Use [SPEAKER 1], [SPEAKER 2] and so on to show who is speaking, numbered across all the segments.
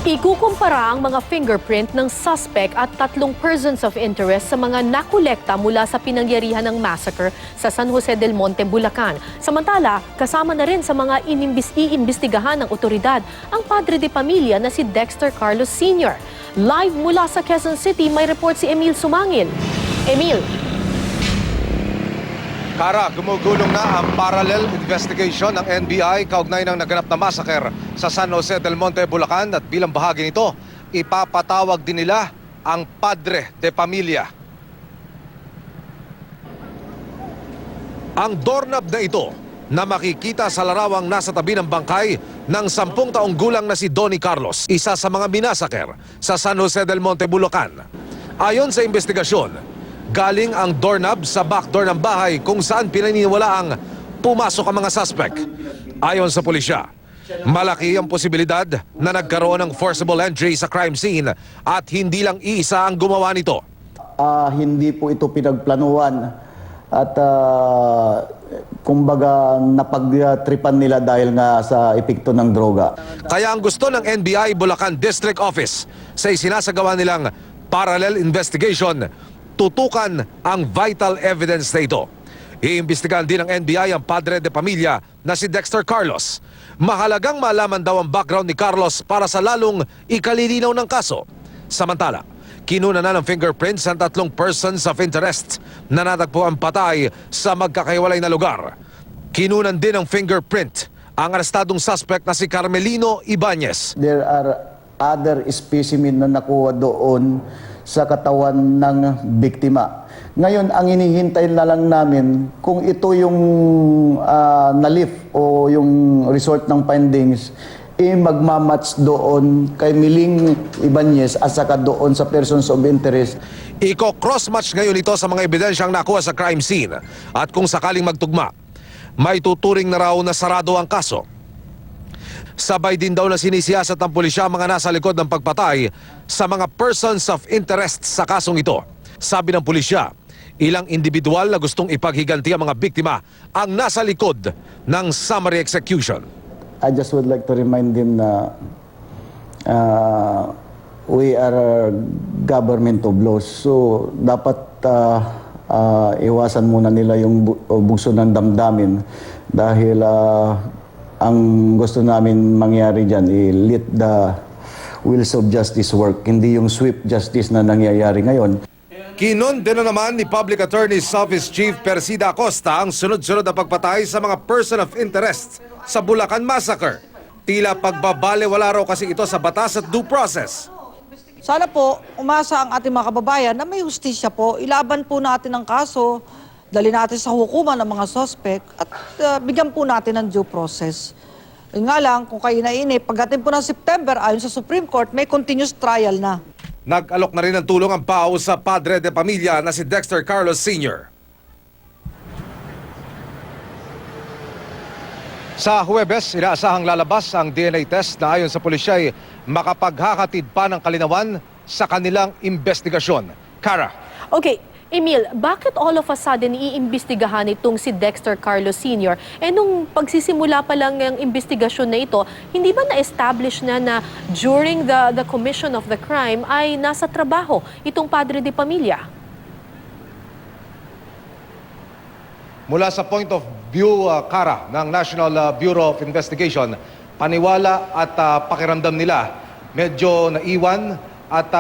[SPEAKER 1] Ikukumpara ang mga fingerprint ng suspect at 3 persons of interest sa mga nakolekta mula sa pinangyarihan ng massacre sa San Jose del Monte, Bulacan. Samantala, kasama na rin sa mga iimbestigahan ng otoridad ang padre de pamilya na si Dexter Carlos Sr. Live mula sa Quezon City, may report si Emil Sumangil. Emil.
[SPEAKER 2] Kara, gumugulong na ang parallel investigation ng NBI kaugnay ng naganap na massacre sa San Jose del Monte, Bulacan at bilang bahagi nito, ipapatawag din nila ang padre de pamilya. Ang doorknob na ito na makikita sa larawang nasa tabi ng bangkay ng 10 taong gulang na si Donnie Carlos, isa sa mga minasaker sa San Jose del Monte, Bulacan. Ayon sa investigasyon, galing ang doorknob sa backdoor ng bahay kung saan pinaniniwalaang pumasok ang mga suspect. Ayon sa pulisya, malaki ang posibilidad na nagkaroon ng forcible entry sa crime scene at hindi lang iisa ang gumawa nito.
[SPEAKER 3] Hindi po ito pinagplanuhan at kumbaga napagtripan nila dahil nga sa epekto ng droga.
[SPEAKER 2] Kaya ang gusto ng NBI Bulacan District Office sa isinasagawa nilang parallel investigation, tutukan ang vital evidence na ito. Iimbestigahan din ng NBI ang padre de pamilya na si Dexter Carlos. Mahalagang malaman daw ang background ni Carlos para sa lalong ikalilinaw ng kaso. Samantala, kinuna na ng fingerprints ang 3 persons of interest na natagpuan patay sa magkakahiwalay na lugar. Kinunan din ng fingerprint ang arestadong suspect na si Carmelino Ibanez.
[SPEAKER 3] There are other specimen na nakuha doon sa katawan ng biktima. Ngayon, ang hinihintay na lang namin kung ito yung na-lift o yung result ng findings, magmamatch doon kay Miling Ibanez at saka doon sa persons of interest.
[SPEAKER 2] Iko-cross-match ngayon ito sa mga ebidensyang nakuha sa crime scene at kung sakaling magtugma, may tuturing na raw na sarado ang kaso. Sabay din daw na sinisiyasat ng pulisya mga nasa likod ng pagpatay sa mga persons of interest sa kasong ito. Sabi ng pulisya, ilang individual na gustong ipaghiganti ang mga biktima ang nasa likod ng summary execution.
[SPEAKER 3] I just would like to remind them na we are a government of laws. So dapat iwasan muna nila yung bugso ng damdamin dahil ang gusto namin mangyari dyan, let the wheels of justice work, hindi yung swift justice na nangyayari ngayon.
[SPEAKER 2] Kinondena naman ni Public Attorney's Office Chief Persida Acosta ang sunod-sunod na pagpatay sa mga person of interest sa Bulacan Massacre. Tila pagbabalewala raw kasi ito sa batas at due process.
[SPEAKER 4] Sana po, umasa ang ating mga kababayan na may hustisya po. Ilaban po natin ang kaso, dali natin sa hukuman ng mga suspect at bigyan po natin ng due process. Yun nga lang, kung kayo nainip, pagdating po ng September, ayon sa Supreme Court, may continuous trial na.
[SPEAKER 2] Nag-alok na rin ng tulong ang PAO sa padre de pamilya na si Dexter Carlos Sr. Sa Huwebes, inaasahang lalabas ang DNA test na ayon sa pulisya ay makapaghakatid pa ng kalinawan sa kanilang investigasyon. Kara.
[SPEAKER 1] Okay, Emil, bakit all of a sudden iimbestigahan itong si Dexter Carlos Sr.? Nung pagsisimula pa lang ng investigasyon na ito, hindi ba na-establish na during the commission of the crime ay nasa trabaho itong padre de pamilya?
[SPEAKER 2] Mula sa point of view, Kara, ng National Bureau of Investigation, paniwala at pakiramdam nila medyo naiwan at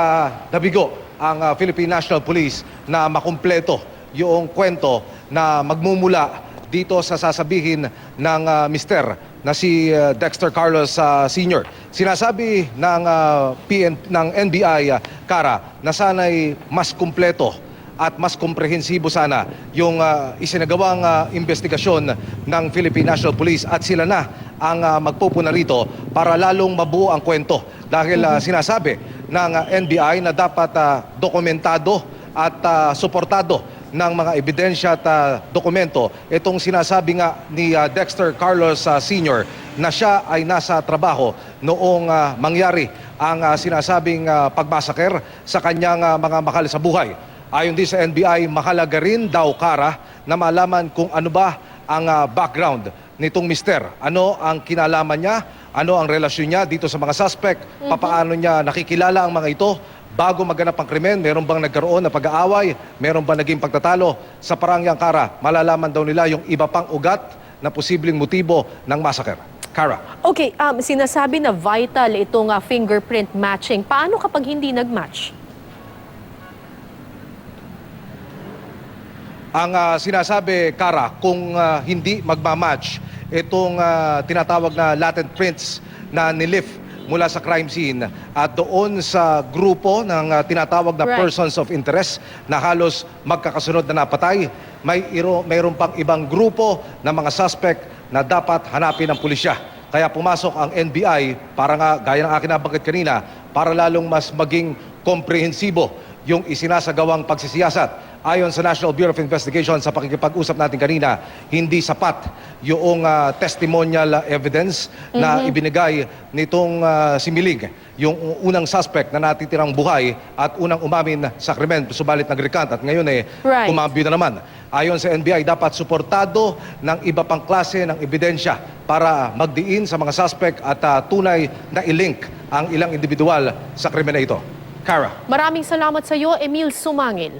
[SPEAKER 2] nabigo ang Philippine National Police na makumpleto yung kwento na magmumula dito sa sasabihin ng mister na si Dexter Carlos Sr. Sinasabi ng NBI, Kara, na sana'y mas kumpleto at mas komprehensibo sana yung isinagawang investigasyon ng Philippine National Police at sila na ang magpupuna rito para lalong mabuo ang kwento dahil sinasabi ng NBI na dapat dokumentado at suportado ng mga ebidensya at dokumento itong sinasabi nga ni Dexter Carlos Sr. na siya ay nasa trabaho noong mangyari ang sinasabing pagmasaker sa kanyang mga mahal sa buhay. Ayon din sa NBI, mahalaga rin daw, Kara, na malaman kung ano ba ang background nitong mister. Ano ang kinalaman niya? Ano ang relasyon niya dito sa mga suspect? Papaano niya nakikilala ang mga ito? Bago maganap ang krimen, meron bang nagkaroon na pag-aaway? Meron ba naging pagtatalo? Sa Parañang Kara, malalaman daw nila yung iba pang ugat na posibleng motibo ng massacre. Kara.
[SPEAKER 1] Okay, sinasabi na vital itong fingerprint matching. Paano kapag hindi nag-match?
[SPEAKER 2] Ang sinasabi, Kara, kung hindi magmamatch itong tinatawag na latent prints na nilift mula sa crime scene at doon sa grupo ng tinatawag na
[SPEAKER 1] Right.
[SPEAKER 2] persons of interest na halos magkakasunod na napatay, mayroon pang ibang grupo ng mga suspect na dapat hanapin ng pulisya. Kaya pumasok ang NBI para nga, gaya ng akin nabanggit kanina, para lalong mas maging komprehensibo yung isinasagawang pagsisiyasat. Ayon sa National Bureau of Investigation, sa pakikipag-usap natin kanina, hindi sapat yung testimonial evidence na ibinigay nitong si Miling, yung unang suspect na natitirang buhay at unang umamin sa krimen, subalit nag-recant at ngayon
[SPEAKER 1] Right.
[SPEAKER 2] kumambyo na naman. Ayon sa NBI, dapat suportado ng iba pang klase ng ebidensya para magdiin sa mga suspect at tunay na ilink ang ilang individual sa krimen na ito. Kara.
[SPEAKER 1] Maraming salamat sa iyo, Emil Sumangil.